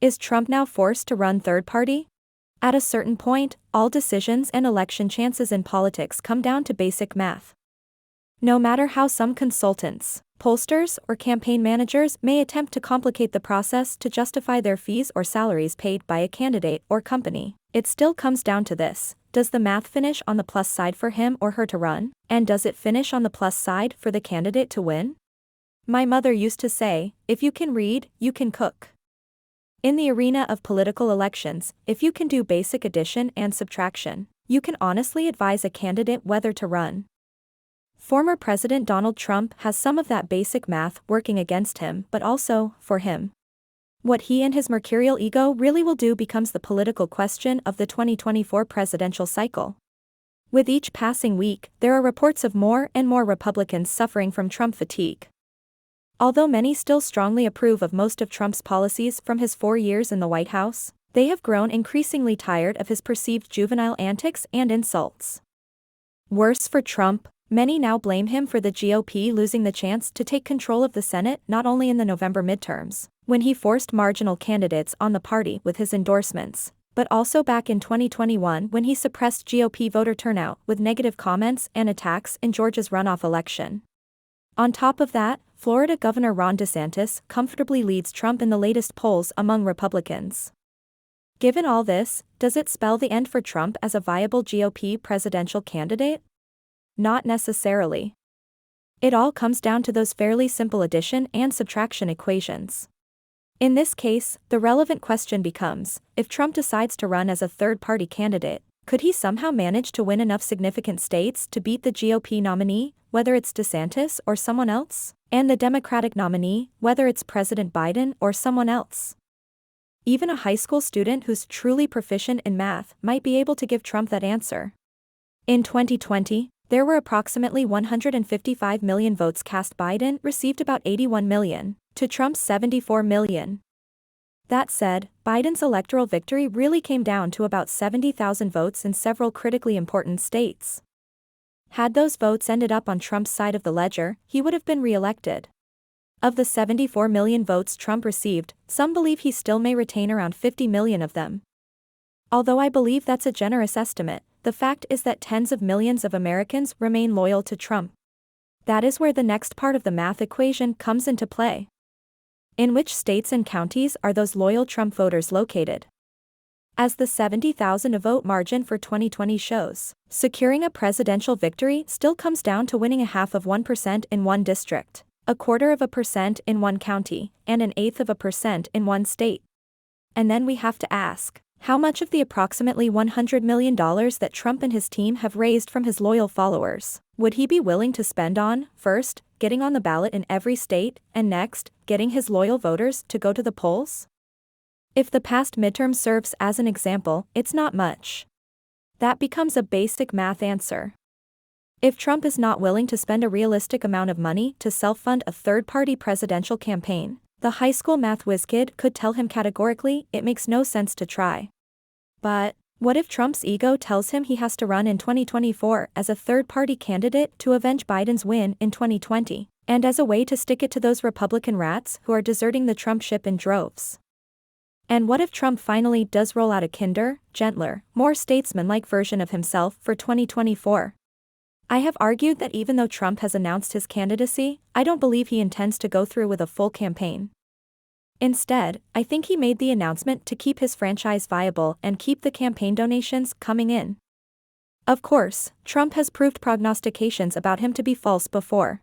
Is Trump now forced to run third party? At a certain point, all decisions and election chances in politics come down to basic math. No matter how some consultants, pollsters, or campaign managers may attempt to complicate the process to justify their fees or salaries paid by a candidate or company, it still comes down to this: does the math finish on the plus side for him or her to run, and does it finish on the plus side for the candidate to win? My mother used to say, if you can read, you can cook. In the arena of political elections, if you can do basic addition and subtraction, you can honestly advise a candidate whether to run. Former President Donald Trump has some of that basic math working against him, but also, for him. What he and his mercurial ego really will do becomes the political question of the 2024 presidential cycle. With each passing week, there are reports of more and more Republicans suffering from Trump fatigue. Although many still strongly approve of most of Trump's policies from his 4 years in the White House, they have grown increasingly tired of his perceived juvenile antics and insults. Worse for Trump, many now blame him for the GOP losing the chance to take control of the Senate not only in the November midterms, when he forced marginal candidates on the party with his endorsements, but also back in 2021 when he suppressed GOP voter turnout with negative comments and attacks in Georgia's runoff election. On top of that, Florida Governor Ron DeSantis comfortably leads Trump in the latest polls among Republicans. Given all this, does it spell the end for Trump as a viable GOP presidential candidate? Not necessarily. It all comes down to those fairly simple addition and subtraction equations. In this case, the relevant question becomes, if Trump decides to run as a third-party candidate, could he somehow manage to win enough significant states to beat the GOP nominee, whether it's DeSantis or someone else, and the Democratic nominee, whether it's President Biden or someone else? Even a high school student who's truly proficient in math might be able to give Trump that answer. In 2020, there were approximately 155 million votes cast. Biden received about 81 million, to Trump's 74 million. That said, Biden's electoral victory really came down to about 70,000 votes in several critically important states. Had those votes ended up on Trump's side of the ledger, he would have been re-elected. Of the 74 million votes Trump received, some believe he still may retain around 50 million of them. Although I believe that's a generous estimate, the fact is that tens of millions of Americans remain loyal to Trump. That is where the next part of the math equation comes into play. In which states and counties are those loyal Trump voters located? As the 70,000 vote margin for 2020 shows, securing a presidential victory still comes down to winning 0.5% in one district, 0.25% in one county, and 0.1% in one state. And then we have to ask, how much of the approximately $100 million that Trump and his team have raised from his loyal followers would he be willing to spend on, first, getting on the ballot in every state, and next, getting his loyal voters to go to the polls? If the past midterm serves as an example, it's not much. That becomes a basic math answer. If Trump is not willing to spend a realistic amount of money to self-fund a third-party presidential campaign, the high school math whiz kid could tell him categorically it makes no sense to try. But, what if Trump's ego tells him he has to run in 2024 as a third-party candidate to avenge Biden's win in 2020, and as a way to stick it to those Republican rats who are deserting the Trump ship in droves? And what if Trump finally does roll out a kinder, gentler, more statesman-like version of himself for 2024? I have argued that even though Trump has announced his candidacy, I don't believe he intends to go through with a full campaign. Instead, I think he made the announcement to keep his franchise viable and keep the campaign donations coming in. Of course, Trump has proved prognostications about him to be false before.